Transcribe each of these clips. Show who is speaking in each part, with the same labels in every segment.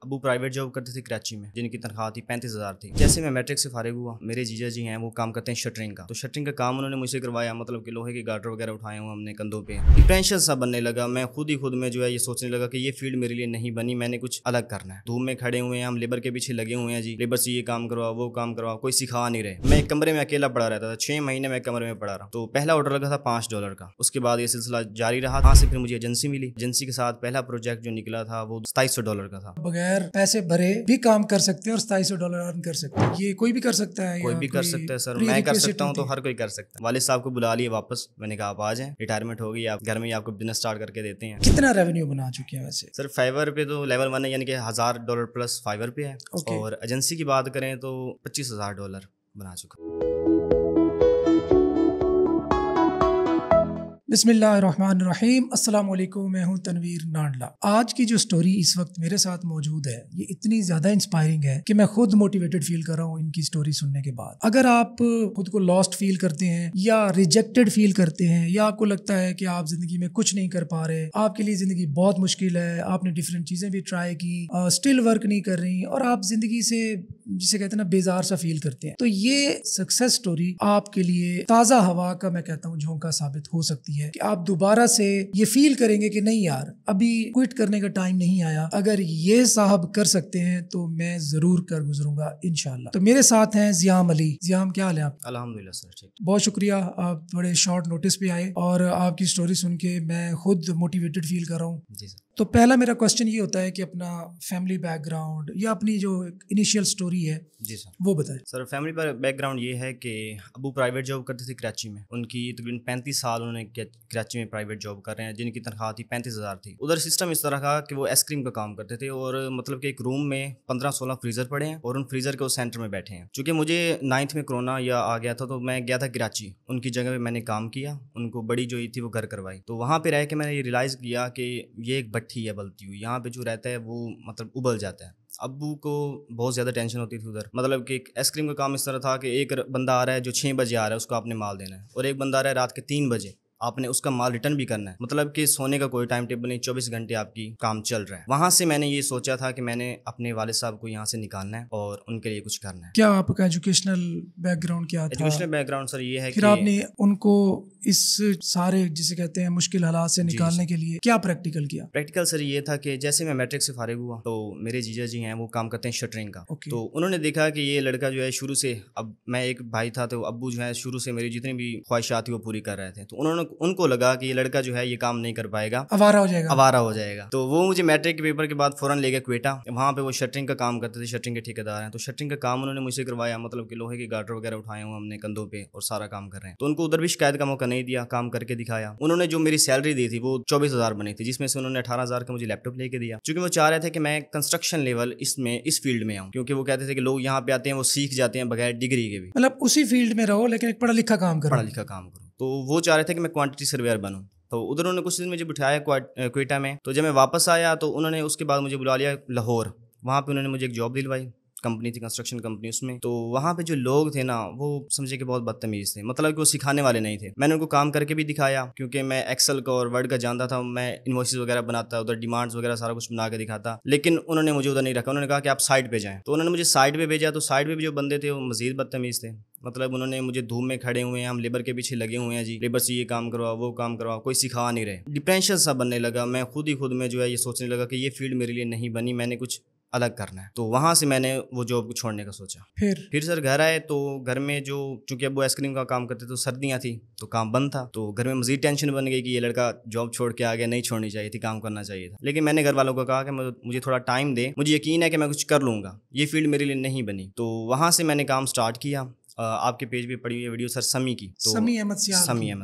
Speaker 1: Abu private job करते थे कराची में, जिनकी तनख्वाह थी 35,000 थी। जैसे मैं मैट्रिक से फारिग हुआ, मेरे जीजा जी हैं वो काम करते हैं शटरिंग का, तो शटरिंग का काम उन्होंने मुझसे करवाया, मतलब कि लोहे के गार्डर वगैरह उठाए हुए हमने कंधों पे। डिफरेंशियल सा बनने लगा, मैं खुद में जो है ये सोचने लगा कि ये फील्ड मेरे लिए नहीं बनी, मैंने कुछ अलग करना है। धूप में खड़े हुए हैं हम, लेबर के पीछे लगे हुए हैं जी, लेबर से ये काम करवाओ वो काम करवाओ, कोई सिखा नहीं रहे। मैं एक कमरे में अकेला पड़ा रहता था, 6 महीने मैं कमरे में पड़ा रहा। तो पहला ऑर्डर लगा था $5 का, उसके बाद ये सिलसिला जारी रहा। वहाँ से फिर मुझे एजेंसी मिली, एजेंसी के साथ पहला प्रोजेक्ट जो निकला था वो $2700 का था।
Speaker 2: बगैर पैसे भरे भी काम कर सकते हैं और $2700 अर्न कर सकते हैं, ये कोई भी कर सकता है?
Speaker 1: कोई भी कर सकता है सर, मैं कर सकता हूँ तो हर कोई कर सकता है। वालिद साहब को बुला लिए वापस, मैंने कहा आप आ जाएं, रिटायरमेंट हो गई, आप घर में ही आपको बिजनेस स्टार्ट करके देते हैं।
Speaker 2: कितना रेवेन्यू बना चुके हैं वैसे?
Speaker 1: सर फाइवर पे तो लेवल 1 है, यानी कि $1000 प्लस फाइवर पे है। और एजेंसी की बात करें तो $25,000 बना चुका।
Speaker 2: बिस्मिल्लाहिर्रहमानिर्रहीम, अस्सलाम वालेकुम, मैं हूं तनवीर नांडला। आज की जो स्टोरी इस वक्त मेरे साथ मौजूद है ये इतनी ज़्यादा इंस्पायरिंग है कि मैं खुद मोटिवेटेड फील कर रहा हूँ इनकी स्टोरी सुनने के बाद। अगर आप खुद को लॉस्ट फील करते हैं या रिजेक्टेड फील करते हैं या आपको लगता है कि आप ज़िंदगी में कुछ नहीं कर पा रहे, आपके लिए ज़िंदगी बहुत मुश्किल है, आपने डिफरेंट चीज़ें भी ट्राई की, स्टिल वर्क नहीं कर रही और आप ज़िंदगी से जिसे कहते हैं ना बेजार सा फील करते हैं, तो ये सक्सेस स्टोरी आपके लिए ताज़ा हवा का, मैं कहता हूँ, झोंका साबित हो सकती है कि आप दोबारा से ये फील करेंगे कि नहीं यार, अभी क्विट करने का टाइम नहीं आया। अगर ये साहब कर सकते हैं तो मैं जरूर कर गुजरूंगा इंशाल्लाह। तो मेरे साथ हैं ज़ियाम अली। ज़ियाम, क्या हाल है आप?
Speaker 1: अल्हम्दुलिल्लाह सर, ठीक।
Speaker 2: बहुत शुक्रिया, आप बड़े शॉर्ट नोटिस पे आए और आपकी स्टोरी सुन के मैं खुद मोटिवेटेड फील कर रहा हूँ।
Speaker 1: जी सर।
Speaker 2: तो पहला मेरा क्वेश्चन ये होता है कि अपना फैमिली बैकग्राउंड या अपनी जो इनिशियल स्टोरी है
Speaker 1: जी सर
Speaker 2: वो बताएं।
Speaker 1: सर फैमिली बैकग्राउंड ये है कि अबू प्राइवेट जॉब करते थे कराची में, उनकी तकरीबन 35 साल उन्होंने कराची में प्राइवेट जॉब कर रहे हैं, जिनकी तनख्वाह थी 35,000 थी। उधर सिस्टम इस तरह का कि वो आइसक्रीम का काम करते थे और मतलब कि एक रूम में 15-16 फ्रीजर पड़े हैं और उन फ्रीजर के उस सेंटर में बैठे हैं। चूँकि मुझे 9th में कोरोना या आ गया था तो मैं गया था कराची, उनकी जगह पे मैंने काम किया, उनको बड़ी जो थी वो घर करवाई। तो वहाँ पे रह के मैंने ये रियलाइज़ किया कि ये एक भट्ठी है बलती हुई, यहाँ पे जो रहता है वो मतलब उबल जाता है। अब्बू को बहुत ज़्यादा टेंशन होती थी उधर, मतलब कि आइसक्रीम का काम इस तरह था कि एक बंदा आ रहा है जो 6 बजे आ रहा है, उसको आपने माल देना है, और एक बंदा आ रहा है रात के 3 बजे, आपने उसका माल रिटर्न भी करना है। मतलब कि सोने का कोई टाइम टेबल नहीं, 24 घंटे आपकी काम चल रहा है। वहाँ से मैंने ये सोचा था कि मैंने अपने वालिद साहब को यहाँ से निकालना है और उनके लिए कुछ करना है।
Speaker 2: क्या आपका एजुकेशनल बैकग्राउंड क्या था?
Speaker 1: एजुकेशनल बैकग्राउंड सर ये है
Speaker 2: फिर
Speaker 1: कि
Speaker 2: आपने उनको इस सारे जिसे कहते हैं मुश्किल हालात से निकालने के लिए क्या प्रैक्टिकल किया?
Speaker 1: प्रैक्टिकल सर ये था कि जैसे मैं मैट्रिक से फारिग हुआ तो मेरे जीजा जी हैं वो काम करते हैं शटरिंग का। तो उन्होंने देखा कि ये लड़का जो है शुरू से, अब मैं एक भाई था तो अब्बू जो है शुरू से मेरी जितनी भी ख्वाहिशात थी वो पूरी कर रहे थे, तो उनको लगा कि ये लड़का जो है ये काम नहीं कर पाएगा, आवारा हो जाएगा। तो वो मुझे मैट्रिक के पेपर के बाद फौरन ले गए क्वेटा, वहाँ पे वो शटरिंग का काम करते थे, शटरिंग के ठेकेदार हैं। तो शटरिंग का काम उन्होंने मुझसे करवाया, मतलब कि लोहे के गार्डर वगैरह उठाए हुए हमने कंधों पे और सारा काम कर रहे हैं। तो उनको उधर भी शिकायत का मौका नहीं दिया, काम करके दिखाया। उन्होंने जो मेरी सैलरी दी थी वो 24,000 बनी थी, जिसमें से उन्होंने 18,000 का मुझे लैपटॉप लेके दिया, क्योंकि वो चाह रहे थे कि मैं कंस्ट्रक्शन लेवल इस फील्ड में आऊँ, क्योंकि वो कहते थे कि लोग यहाँ पे आते हैं वो सीख जाते हैं बगैर डिग्री के भी,
Speaker 2: मतलब उसी फील्ड में रहो लेकिन एक पढ़ा लिखा काम करो।
Speaker 1: तो वो चाह रहे थे कि मैं क्वांटिटी सर्वेयर बनूं। तो उधर उन्होंने कुछ दिन मुझे बिठाया क्वेटा में। तो जब मैं वापस आया तो उन्होंने उसके बाद मुझे बुला लिया लाहौर, वहाँ पे उन्होंने मुझे एक जॉब दिलवाई, कंपनी थी कंस्ट्रक्शन कंपनी उसमें। तो वहाँ पे जो लोग थे ना वो समझे कि बहुत बदतमीज़ थे, मतलब कि वो सिखाने वाले नहीं थे। मैंने उनको काम करके भी दिखाया, क्योंकि मैं एक्सेल का और वर्ड का जानता था, मैं इन्वॉइसेस वगैरह बनाता, उधर डिमांड्स वगैरह सारा कुछ बना के दिखाता, लेकिन उन्होंने मुझे उधर नहीं रखा। उन्होंने कहा कि आप साइड पे जाएं, तो उन्होंने मुझे साइड पे भेजा। तो साइड पे भी जो बंदे थे वो मजीद बदतमीज़ थे, मतलब उन्होंने मुझे धूप में खड़े हुए हैं हम, लेबर के पीछे लगे हुए हैं जी, लेबर से ये काम करवाओ वो काम करवाओ, कोई सिखा नहीं रहे। डिप्रेशन सा बनने लगा, मैं खुद में जो है ये सोचने लगा कि ये फील्ड मेरे लिए नहीं बनी, मैंने कुछ अलग करना है। तो वहाँ से मैंने वो जॉब को छोड़ने का सोचा। फिर सर घर आए तो घर में जो, चूंकि अब वो आइसक्रीम का काम करते तो सर्दियाँ थी तो काम बंद था, तो घर में मजीद टेंशन बन गई कि ये लड़का जॉब छोड़ के आ गया, नहीं छोड़नी चाहिए थी, काम करना चाहिए था। लेकिन मैंने घर वालों को कहा कि मुझे थोड़ा टाइम दे, मुझे यकीन है कि मैं कुछ कर लूँगा, ये फील्ड मेरे लिए नहीं बनी। तो वहाँ से मैंने काम स्टार्ट किया। आपके पेज पे पड़ी हुई है वीडियो सर समी की, तो समी अहमद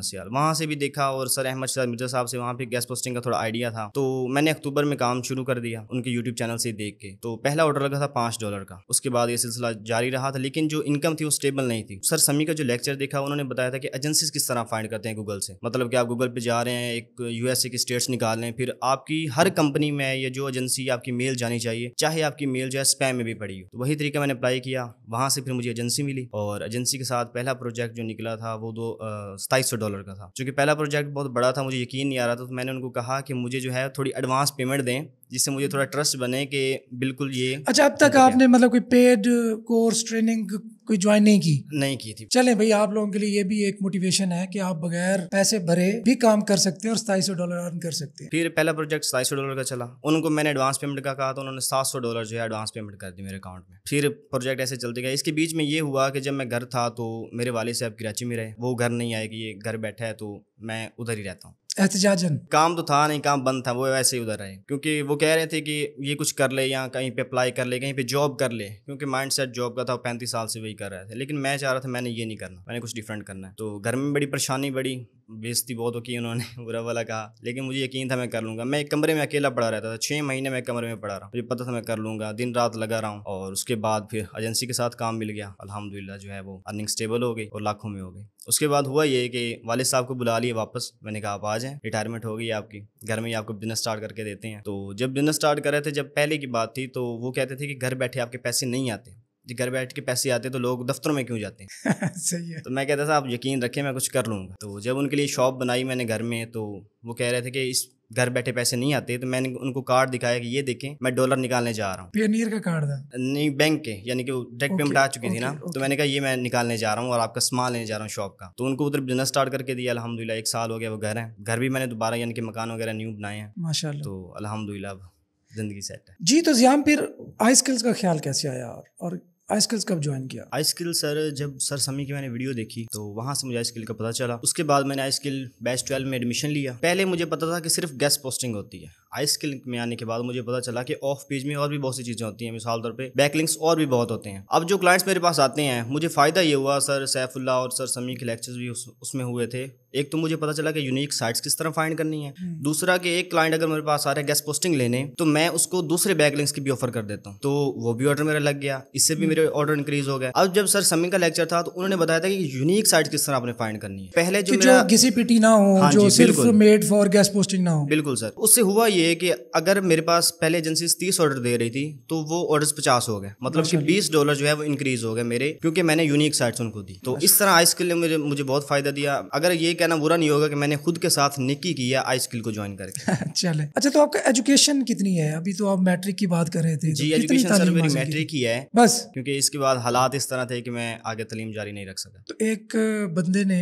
Speaker 1: सियाल, वहाँ से भी देखा, और सर अहमद शाह मिर्जा साहब से वहाँ पे गेस्ट पोस्टिंग का थोड़ा आइडिया था, तो मैंने अक्टूबर में काम शुरू कर दिया उनके यूट्यूब चैनल से देख के। तो पहला ऑर्डर लगा था $5 का, उसके बाद ये सिलसिला जारी रहा था, लेकिन जो इनकम थी वो स्टेबल नहीं थी। सर समी का जो लेक्चर देखा उन्होंने बताया था कि एजेंसीज किस तरह फाइंड करते हैं गूगल से, मतलब कि आप गूगल पे जा रहे हैं, एक USA की स्टेट्स निकाल लें, फिर आपकी हर कंपनी में ये जो एजेंसी आपकी मेल जानी चाहिए, चाहे आपकी मेल जो है स्पैम में भी पड़ी हो। तो वही तरीका मैंने अप्लाई किया, वहाँ से फिर मुझे एजेंसी मिली और और एजेंसी के साथ पहला प्रोजेक्ट जो निकला था वो $2700 का था। चूँकि पहला प्रोजेक्ट बहुत बड़ा था, मुझे यकीन नहीं आ रहा था, तो मैंने उनको कहा कि मुझे जो है थोड़ी एडवांस पेमेंट दें, जिससे मुझे थोड़ा ट्रस्ट बने कि बिल्कुल ये।
Speaker 2: अच्छा, अब तक आपने मतलब कोई पेड कोर्स ट्रेनिंग कोई ज्वाइन नहीं की
Speaker 1: थी।
Speaker 2: चलें भाई, आप लोगों के लिए ये भी एक मोटिवेशन है कि आप बगैर पैसे भरे भी काम कर सकते हैं और $2700 अर्न कर सकते हैं।
Speaker 1: फिर पहला प्रोजेक्ट $2700 का चला, उनको मैंने एडवांस पेमेंट का कहा तो उन्होंने $700 जो है एडवांस पेमेंट कर दी मेरे अकाउंट में। फिर प्रोजेक्ट ऐसे चलते गए। इसके बीच में ये हुआ कि जब मैं घर था तो मेरे वालिद साहब कराची में रहे, वो घर नहीं आए कि ये घर बैठा है, तो मैं उधर ही रहता हूँ।
Speaker 2: एहतजाजन
Speaker 1: काम तो था नहीं, काम बंद था, वो वैसे ही उधर रहे, क्योंकि वो कह रहे थे कि ये कुछ कर ले या कहीं पे अप्लाई कर ले, कहीं पे जॉब कर ले, क्योंकि माइंड सेट जॉब का था, 35 साल से वही कर रहे थे। लेकिन मैं चाह रहा था मैंने ये नहीं करना, मैंने कुछ डिफरेंट करना है। तो घर में बड़ी परेशानी, बड़ी बेइज्जती बहुत की उन्होंने, बुरा वाला कहा, लेकिन मुझे यकीन था मैं कर लूँगा। मैं एक कमरे में अकेला पड़ा रहता था, 6 महीने मैं कमरे में पड़ा रहा, मुझे पता था मैं कर लूँगा, दिन रात लगा रहा हूँ। और उसके बाद फिर एजेंसी के साथ काम मिल गया, अल्हम्दुलिल्लाह जो है वो अर्निंग स्टेबल हो गई और लाखों में हो गई। उसके बाद हुआ ये कि वालिद साहब को बुला लिए वापस, मैंने कहा आप आ जाएं, रिटायरमेंट हो गई आपकी, घर में ही आपको बिजनेस स्टार्ट करके देते हैं। तो जब बिजनेस स्टार्ट कर रहे थे, जब पहले की बात थी, तो वो कहते थे कि घर बैठे आपके पैसे नहीं आते, जी घर बैठ के पैसे आते तो लोग दफ्तरों में क्यों जाते हैं।
Speaker 2: सही है।
Speaker 1: तो मैं कहता था आप यकीन रखें मैं कुछ कर लूँगा। तो जब उनके लिए शॉप बनाई मैंने घर में, तो वो कह रहे थे कि इस घर बैठे पैसे नहीं आते, तो मैंने उनको कार्ड दिखाया कि ये देखें मैं डॉलर निकालने जा रहा हूँ।
Speaker 2: पियोनियर का कार्ड था?
Speaker 1: नहीं, बैंक के, यानी कि डायरेक्ट पेमेंट आ चुकी थी ना। तो मैंने कहा ये मैं निकालने जा रहा हूँ और आपका सामान लेने जा रहा हूँ शॉप का। तो उनको उधर बिजनेस स्टार्ट करके दिया, अल्हम्दुलिल्लाह 1 साल हो गया, वो घर है। घर भी मैंने दोबारा यानी कि मकान वगैरह न्यू बनाए हैं
Speaker 2: माशाल्लाह।
Speaker 1: तो अल्हम्दुलिल्लाह अब जिंदगी सेट है
Speaker 2: जी। तो ज़ियाम फिर आई स्किल्स का ख्याल कैसे आया और आई स्किल्स कब ज्वाइन किया?
Speaker 1: आई स्किल सर, जब सर समी की मैंने वीडियो देखी तो वहाँ से मुझे आई स्किल का पता चला। उसके बाद मैंने आई स्किल बैच 12 में एडमिशन लिया। पहले मुझे पता था कि सिर्फ गेस्ट पोस्टिंग होती है। आई स्किल में आने के बाद मुझे पता चला कि ऑफ पेज में और भी बहुत सी चीज़ें होती हैं, मिसाल तौर पे बैकलिंक्स और भी बहुत होते हैं। अब जो क्लाइंट्स मेरे पास आते हैं, मुझे फ़ायदा ये हुआ, सर सैफुल्लाह और सर समी के लेक्चर्स भी उसमें हुए थे। एक तो मुझे पता चला कि यूनिक साइट्स किस तरह फाइंड करनी है, दूसरा कि एक क्लाइंट अगर मेरे पास आ रहा है गेस्ट पोस्टिंग लेने, तो मैं उसको दूसरे बैकलिंक्स की भी ऑफर कर देता हूँ, तो वो भी ऑर्डर मेरा लग गया, इससे भी मेरे ऑर्डर इंक्रीज हो गए। अब जब सर समी का लेक्चर था तो उन्होंने बताया था कि यूनिक साइट्स किस तरह आपने फाइंड करनी है। पहले जो मेरा
Speaker 2: घिसी पिटी ना हो,
Speaker 1: हाँ
Speaker 2: जो सिर्फ मेड फॉर गेस्ट पोस्टिंग ना हो।
Speaker 1: बिल्कुल सर। उससे हुआ ये कि अगर मेरे पास पहले एजेंसी 30 ऑर्डर दे रही थी तो वो ऑर्डर्स 50 हो गए, मतलब कि $20 जो है वो इंक्रीज हो गए मेरे, क्योंकि मैंने यूनिक साइट्स उनको दी। तो इस तरह आई स्किल ने मुझे बहुत फायदा दिया। अगर ये कहना बुरा नहीं होगा कि मैंने खुद के साथ नेकी की है आई स्किल को ज्वाइन करके।
Speaker 2: चले। अच्छा, तो आपका एजुकेशन कितनी है? अभी तो आप मैट्रिक की बात कर रहे थे।
Speaker 1: जी, एजुकेशन सर मेरी मैट्रिक ही है
Speaker 2: बस,
Speaker 1: क्योंकि इसके बाद हालात इस तरह थे कि मैं आगे तालीम जारी नहीं रख सका।
Speaker 2: तो एक बंदे ने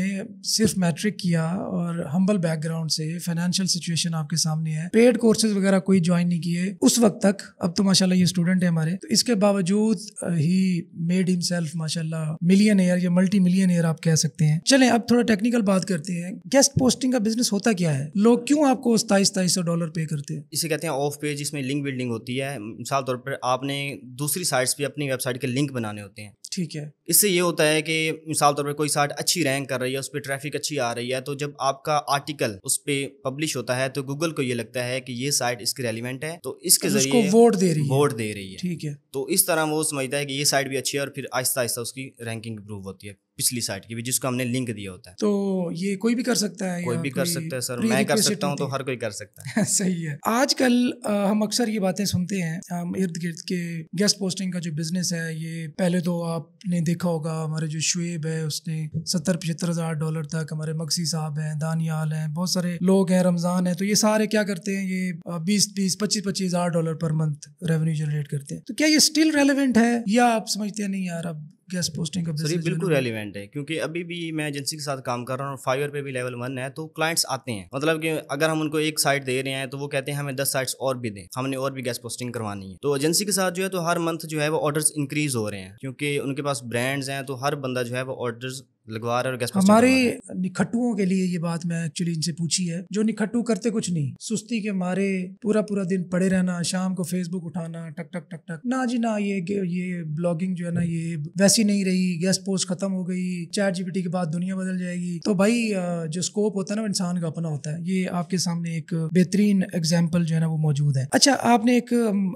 Speaker 2: सिर्फ मैट्रिक किया और हम्बल बैकग्राउंड से, फाइनेंशियल सिचुएशन आपके सामने है, पेड कोर्सेज वगैरह कोई ज्वाइन नहीं किए उस वक्त तक, अब तो माशाल्लाह ये स्टूडेंट है हमारे, तो इसके बावजूद ही मेड हिमसेल्फ माशाल्लाह मिलियनेयर या मल्टी मिलियनेयर आप कह सकते हैं। चलें अब थोड़ा टेक्निकल बात करते हैं। गेस्ट पोस्टिंग का बिजनेस होता क्या है? लोग क्यों आपको $2700 पे करते हैं?
Speaker 1: इसे कहते हैं ऑफ पेज, इसमें लिंक बिल्डिंग होती है। मिसाल तौर पर आपने दूसरी साइट्स पे अपनी वेबसाइट के लिंक बनाने होते हैं,
Speaker 2: ठीक है।
Speaker 1: इससे ये होता है कि मिसाल तौर पर कोई साइट अच्छी रैंक कर रही है, उस पर ट्रैफिक अच्छी आ रही है, तो जब आपका आर्टिकल उस पर पब्लिश होता है तो गूगल को ये लगता है कि ये साइट इसकी रेलिवेंट है, तो इसके जरिए
Speaker 2: वोट दे रही है। ठीक है।
Speaker 1: तो इस तरह वो समझता है कि ये साइट भी अच्छी है और फिर आहिस्ता आहिस्ता उसकी रैंकिंग इंप्रूव होती है पिछली साइट की भी, जिसको हमने लिंक दिया होता है।
Speaker 2: तो ये कोई भी कर सकता है?
Speaker 1: कोई भी कर सकता है सर, मैं कर सकता हूँ तो हर कोई कर सकता है।
Speaker 2: सही है। आजकल हम अक्सर ये बातें सुनते हैं हम इर्द गिर्द के, गेस्ट पोस्टिंग का जो बिजनेस है ये, पहले तो आपने देखा होगा हमारे जो शुएब है उसने $70-75,000 तक, हमारे मक्सी साहब हैं, दानियाल हैं, बहुत सारे लोग हैं, रमजान है, तो ये सारे क्या करते हैं, ये $20-25,000 पर मंथ रेवेन्यू जनरेट करते हैं। तो क्या ये स्टिल रेलेवेंट है या आप समझते हैं नहीं यार अब गेस्ट पोस्टिंग का बिजनेस?
Speaker 1: बिल्कुल रेलिवेंट है, क्योंकि अभी भी मैं एजेंसी के साथ काम कर रहा हूँ और फाइवर पे भी लेवल 1 है, तो क्लाइंट्स आते हैं, मतलब कि अगर हम उनको एक साइट दे रहे हैं तो वो कहते हैं हमें 10 साइट्स और भी दें, हमने और भी गेस्ट पोस्टिंग करवानी है। तो एजेंसी के साथ जो है तो हर मंथ जो है वो ऑर्डर्स इंक्रीज हो रहे हैं, क्योंकि उनके पास ब्रांड्स हैं, तो हर बंदा जो है वो ऑर्डर्स लगवा रहा है और गेस्ट पोस्टिंग।
Speaker 2: हमारे निखट्टुओं के लिए ये बात मैं एक्चुअली इनसे पूछी है, जो निखट्टू करते कुछ नहीं, सुस्ती के मारे पूरा पूरा दिन पड़े रहना, शाम को फेसबुक उठाना, टक टक टक टक, ना जी ना, ये ब्लॉगिंग जो है ना ये वैसी नहीं रही, गेस्ट पोस्ट खत्म हो गई, चैट जीपीटी के बाद दुनिया बदल जाएगी। तो भाई जो स्कोप होता है ना वो इंसान का अपना होता है। ये आपके सामने एक बेहतरीन एग्जाम्पल जो है ना वो मौजूद है। अच्छा, आपने एक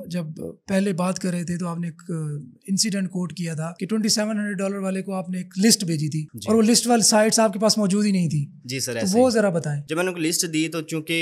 Speaker 2: जब पहले बात कर रहे थे तो आपने एक इंसिडेंट कोट किया था कि $2700 वाले को आपने एक लिस्ट भेजी थी और वो लिस्ट वाली साइट्स आपके पास मौजूद ही नहीं थी।
Speaker 1: जी सर,
Speaker 2: तो वो जरा बताएं।
Speaker 1: जब मैंने उनको लिस्ट दी तो चूंकि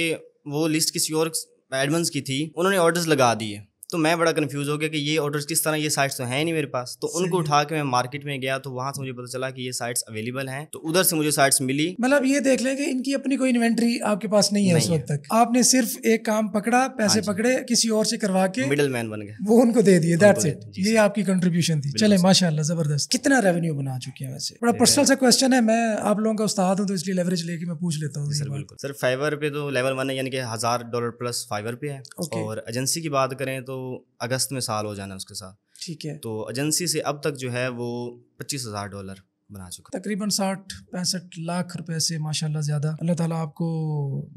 Speaker 1: वो लिस्ट किसी और एडमिन्स की थी, उन्होंने ऑर्डर्स लगा दिए, तो मैं बड़ा कंफ्यूज हो गया कि ये ऑर्डर्स किस तरह, ये साइट्स तो हैं नहीं मेरे पास। तो उनको उठा के मैं मार्केट में गया, तो वहां से मुझे पता चला कि ये साइट्स अवेलेबल हैं, तो उधर से मुझे साइट्स मिली।
Speaker 2: मतलब ये देख लें कि इनकी अपनी कोई इन्वेंट्री आपके पास नहीं है उस वक्त तक, आपने सिर्फ एक काम पकड़ा, पैसे पकड़े, किसी और से करवा के
Speaker 1: मिडल मैन बन गए,
Speaker 2: वो उनको दे दिए, दैट्स इट। ये आपकी कंट्रीब्यूशन थी। चले माशाल्लाह, जबरदस्त। कितना रेवेन्यू बना चुके हैं? वैसे बड़ा पर्सनल सा क्वेश्चन है, मैं आप लोगों का उस्ताद हूँ तो इसलिए लेवरेज लेके मैं पूछ लेता हूँ।
Speaker 1: सर बिल्कुल सर, फाइवर पे तो लेवल 1 है, यानी कि $1000 प्लस फाइवर पे है। और एजेंसी की बात करें तो अगस्त में साल हो जाना उसके साथ, ठीक है। तो एजेंसी से अब तक जो है वो $25,000 बना चुका,
Speaker 2: तकरीबन 60-65 लाख रुपए से माशाल्लाह ज़्यादा। अल्लाह ताला आपको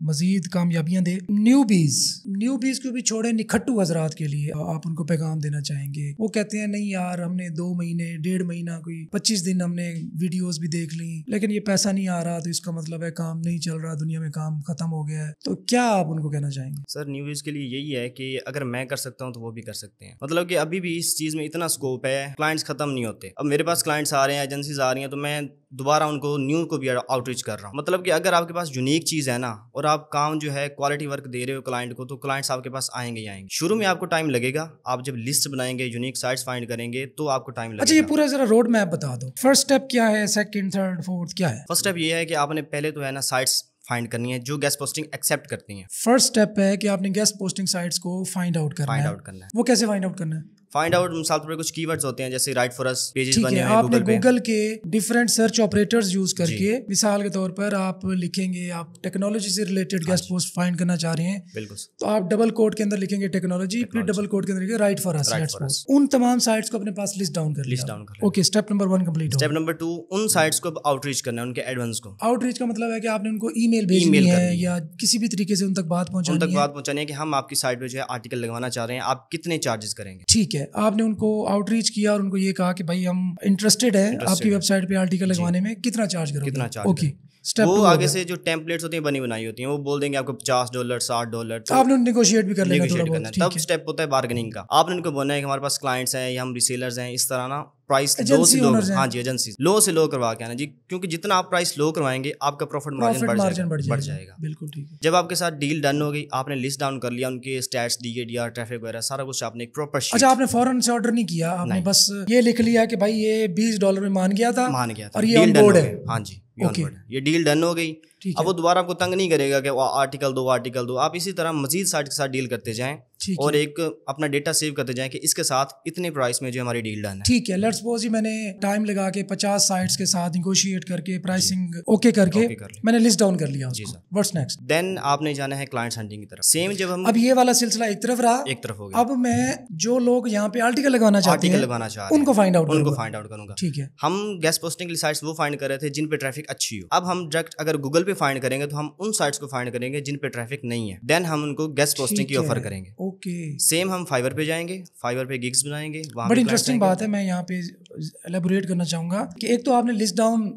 Speaker 2: मजीद कामयाबियां दे। न्यूबीज को भी छोड़े, निखट्टू हजरात के लिए आप उनको पैगाम देना चाहेंगे? वो कहते हैं नहीं यार, हमने 2 महीने 1.5 महीना कोई 25 दिन हमने वीडियोस भी देख ली, लेकिन ये पैसा नहीं आ रहा, तो इसका मतलब है काम नहीं चल रहा, दुनिया में काम खत्म हो गया है। तो क्या आप उनको कहना चाहेंगे?
Speaker 1: सर न्यूबीज के लिए यही है कि अगर मैं कर सकता हूँ तो वो भी कर सकते हैं। मतलब कि अभी भी इस चीज़ में इतना स्कोप है, क्लाइंट्स खत्म नहीं होते। अब मेरे पास क्लाइंट्स आ रहे हैं, एजेंसीज आ रही हैं, तो मैं दोबारा उनको न्यू को भी आउटरीच कर रहा हूँ। मतलब कि अगर आपके पास यूनिक चीज़ है ना, और आप काम जो है क्वालिटी वर्क दे रहे हो क्लाइंट को, तो क्लाइंट्स आपके पास आएंगे ही आएंगे। शुरू में आपको टाइम लगेगा, आप जब लिस्ट बनाएंगे, यूनिक साइट्स फाइंड करेंगे, तो आपको टाइम लगेगा।
Speaker 2: अच्छा, ये पूरा जरा रोड मैप बता दो। फर्स्ट स्टेप क्या है, सेकंड, थर्ड, फोर्थ क्या है?
Speaker 1: फर्स्ट स्टेप ये है कि आपने पहले तो है ना साइट्स फाइंड करनी है जो गेस्ट पोस्टिंग एक्सेप्ट करती हैं।
Speaker 2: फर्स्ट स्टेप है कि आपने गेस्ट पोस्टिंग साइट्स को फाइंड आउट करना है। वो कैसे फाइंड आउट करना है?
Speaker 1: फाइंड आउट मिसाल पर कुछ कीवर्ड्स होते हैं, जैसे राइट फॉर अस पेजेस
Speaker 2: बने हुए हैं आपने गूगल के डिफरेंट सर्च ऑपरेटर्स यूज करके, मिसाल के तौर पर आप लिखेंगे आप टेक्नोलॉजी से रिलेटेड गेस्ट पोस्ट फाइंड करना चाह रहे हैं, बिल्कुल, तो आप डबल कोट के अंदर लिखेंगे टेक्नोलॉजी, फिर डबल कोट के अंदर लिखेंगे राइट फॉर अस। उन तमाम साइट्स को अपने पास लिस्ट डाउन कर लिया। Okay, step number 1 complete.
Speaker 1: Step number 2, उन साइट्स को आउटरीच करना है, उनके एडवांस को।
Speaker 2: आउटरीच का मतलब है कि आपने उनको ईमेल भेजनी है या किसी भी तरीके से उन तक बात पहुंचानी है
Speaker 1: कि हम आपकी साइट पे जो है आर्टिकल लगवाना चाह रहे हैं, आप कितने चार्जेस करेंगे।
Speaker 2: ठीक है, आपने उनको आउटरीच किया और उनको ये कहा कि भाई हम इंटरेस्टेड है आपकी वेबसाइट पे आर्टिकल लगवाने में, कितना चार्ज करोगे? ओके,
Speaker 1: वो आगे से जो टेम्पलेट्स होती हैं बनी बनाई होती हैं, वो बोल देंगे आपको $50 $60,
Speaker 2: तो आपने नेगोशिएट भी कर लेना थोड़ा बहुत।
Speaker 1: तब स्टेप होता है बार्गेनिंग का। आपने उनको बोलना है कि हमारे पास क्लाइंट्स हैं या हम रिसेलर्स हैं, इस तरह ना प्राइस लो से लो, हाँ जी, एजेंसी लो से लो करवा के आना जी, क्योंकि जितना आप प्राइस लो करवाएंगे आपका प्रॉफिट मार्जिन बढ़ जाएगा।
Speaker 2: बिल्कुल ठीक है।
Speaker 1: जब आपके साथ डील डन हो गई, आपने लिस्ट डाउन कर लिया, उनके स्टैट्स दिए, डीआर, ट्रैफिक वगैरह सारा कुछ आपने एक प्रॉपर।
Speaker 2: अच्छा, आपने फौरन से ऑर्डर नहीं किया, आपने बस ये लिख लिया कि भाई ये $20 में मान गया था और ये ऑन बोर्ड है।
Speaker 1: हाँ जी, ये डील डन हो गई। अब वो दोबारा आपको तंग नहीं करेगा कि आर्टिकल दो। आप इसी तरह मजीद साइट के साथ डील करते जाएं और एक अपना डेटा सेव करते जाएं कि इसके साथ इतने प्राइस में जो हमारी डील डन है।
Speaker 2: ठीक है, लेट्स सपोज मैंने टाइम लगा के 50 साइट्स के साथ निगोशिएट करके प्राइसिंग ओके करके मैंने लिस्ट डाउन कर लिया उसको। What's next?
Speaker 1: देन आपने जाना है क्लाइंट्स हंटिंग की तरफ। सेम जब हम,
Speaker 2: अब ये वाला सिलसिला एक तरफ रहा,
Speaker 1: एक तरफ हो गया।
Speaker 2: अब मैं जो लोग यहाँ पे आर्टिकल लगवाना चाहते हैं उनको फाइंड आउट
Speaker 1: करूंगा। ठीक है, हम गेस्ट पोस्टिंग की साइट्स वो फाइंड कर रहे थे जिन पे ट्रैफिक अच्छी हो। अब हम डायरेक्ट अगर गूगल पे फाइंड करेंगे तो हम उन साइट्स को फाइंड करेंगे जिन पे ट्रैफिक नहीं है, देन हम उनको गेस्ट पोस्टिंग की ऑफर करेंगे।
Speaker 2: ओके,
Speaker 1: सेम हम फाइवर पे जाएंगे, फाइवर पे गिग्स बनाएंगे।
Speaker 2: बड़ी इंटरेस्टिंग बात है, मैं यहाँ पे एलेबोरेट करना चाहूंगा कि एक तो आपने लिस्ट डाउन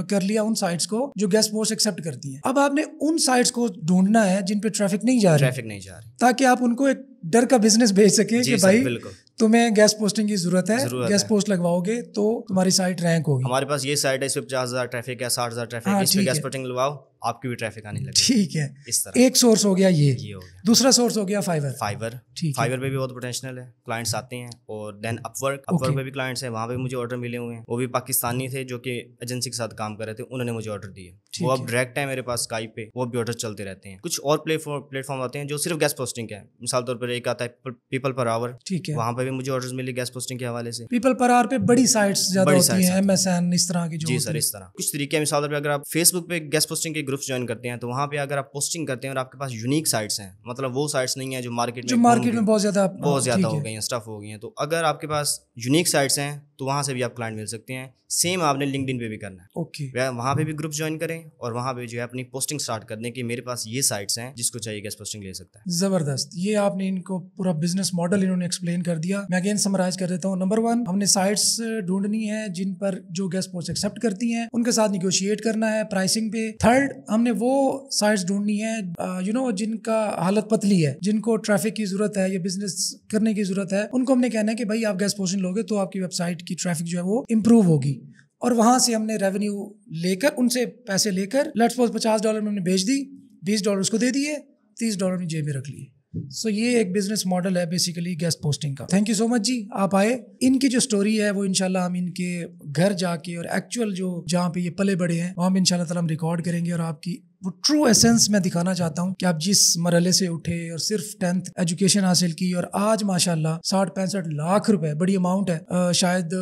Speaker 2: कर लिया उन साइट्स को जो गेस्ट पोस्ट एक्सेप्ट करती हैं। अब आपने उन साइट्स को ढूंढना है जिन पे ट्रैफिक नहीं जा रही, ताकि आप उनको एक डर का बिजनेस भेज सके कि भाई तुम्हें गेस्ट पोस्टिंग की जरूरत है, गेस्ट पोस्ट लगवाओगे तो तुम्हारी साइट रैंक होगी।
Speaker 1: हमारे पास ये साइट है, इस पे 50,000 ट्रैफिक है, 60,000 ट्रैफिक है, इस पे गेस्ट पोस्टिंग लगवाओ, आपकी भी ट्रैफिक आने लगी।
Speaker 2: ठीक है,
Speaker 1: इस तरह
Speaker 2: एक सोर्स हो गया ये
Speaker 1: हो गया।
Speaker 2: दूसरा सोर्स हो गया फाइवर।
Speaker 1: फाइवर पे भी बहुत पोटेंशियल है, क्लाइंट्स आते हैं। और देन अपवर्क पे भी क्लाइंट्स हैं, वहाँ पे मुझे ऑर्डर मिले हुए हैं। वो भी पाकिस्तानी थे जो कि एजेंसी के साथ काम कर रहे थे, उन्होंने मुझे ऑर्डर दिए। वो अब डायरेक्ट है मेरे पास स्काइप पे, वो भी ऑर्डर चलते रहते हैं। कुछ और प्लेटफॉर्म आते हैं जो सिर्फ गेस्ट पोस्टिंग है। मिसाल तौर पर एक आता है पीपल पर आवर, ठीक है, वहाँ पे भी मुझे ऑर्डर मिले गेस्ट पोस्टिंग के हवाले से।
Speaker 2: पीपल पर आवर पे बड़ी साइट्स ज्यादा होती हैं, MSN इस तरह की जो।
Speaker 1: जी सर, इस तरह कुछ तरीके हैं। मिसाल तौर पर अगर आप फेसबुक पे गेस्ट पोस्टिंग के ग्रुप्स ज्वाइन करते हैं तो वहाँ पे अगर आप पोस्टिंग करते हैं और आपके पास यूनिक साइट्स हैं, मतलब वो साइट्स नहीं है जो मार्केट में बहुत ज्यादा हो गई हैं, स्टफ हो गई हैं, तो अगर आपके पास यूनिक साइट्स हैं तो वहाँ से भी आप क्लाइंट मिल सकते हैं। सेम आपने लिंक्डइन पे भी करना है।
Speaker 2: ओके,
Speaker 1: वहाँ पे भी ग्रुप ज्वाइन करें और वहाँ पे जो है अपनी पोस्टिंग स्टार्ट कर दें कि मेरे पास ये साइट्स हैं, जिसको चाहिए गेस्ट पोस्टिंग ले सकता है।
Speaker 2: जबरदस्त, ये आपने इनको पूरा बिजनेस मॉडल इन्होंने एक्सप्लेन कर दिया। मैं अगेन समराइज कर देता हूँ। नंबर 1, हमने साइट्स ढूंढनी है जिन पर जो गेस्ट पोस्ट एक्सेप्ट करती हैं, उनके साथ निगोशिएट करना है प्राइसिंग पे। थर्ड, हमने वो साइट्स ढूंढनी है जिनका हालत पतली है, जिनको ट्रैफिक की जरूरत है या बिजनेस करने की जरूरत है, उनको हमने कहना है कि भाई आप गेस्ट पोस्टिंग लोगे तो आपकी वेबसाइट की ट्रैफिक जो है वो इंप्रूव होगी। और वहां से हमने रेवेन्यू लेकर, उनसे पैसे लेकर, लेट्स सपोज $50 में हमने बेच दी, $20 उसको दे दिए, $30 में जेब में रख लिए। सो ये एक बिजनेस मॉडल है बेसिकली गेस्ट पोस्टिंग का। थैंक यू सो मच जी, आप आए। इनकी जो स्टोरी है वो इंशाल्लाह हम इनके घर जाके और एक्चुअल जो जहाँ पे ये पले बड़े हैं वहाँ पे इंशाल्लाह ताला हम रिकॉर्ड करेंगे और आपकी वो ट्रू एसेंस मैं दिखाना चाहता हूँ कि आप जिस मरहले से उठे और सिर्फ 10th एजुकेशन हासिल की और आज माशाल्लाह 60-65 लाख रुपए, बड़ी अमाउंट है। शायद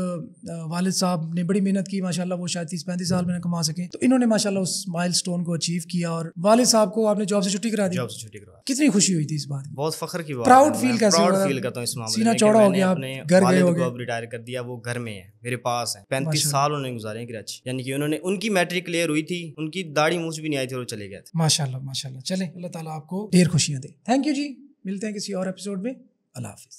Speaker 2: वालिद साहब ने बड़ी मेहनत की माशाल्लाह, वो शायद 30-35 साल में कमा सके, तो इन्होंने माशाल्लाह उस माइलस्टोन को अचीव किया। और वालिद साहब को आपने जॉब से छुट्टी करा दी।
Speaker 1: जॉब से छुट्टी करवा,
Speaker 2: कितनी खुशी हुई थी इस बात की?
Speaker 1: बहुत फख्र की बात,
Speaker 2: प्राउड फील कैसे
Speaker 1: प्राउड
Speaker 2: हुआ?
Speaker 1: फील करता हूँ इस मामले
Speaker 2: सीना
Speaker 1: में।
Speaker 2: चौड़ा हो गया,
Speaker 1: अपने
Speaker 2: घर गए हो
Speaker 1: को रिटायर कर दिया, वो घर में है, मेरे पास है। 35 साल उन्होंने गुजारे हैं कराची, यानी कि उन्होंने, उनकी मैट्रिक क्लियर हुई थी, उनकी दाढ़ी मूछ भी नहीं आई थी और वो चले गए थे।
Speaker 2: माशाल्लाह माशाल्लाह। चले, अल्लाह ताला आपको ढेर खुशियां दे। थैंक यू जी, मिलते हैं किसी और एपिसोड में। अल्लाह हाफिज।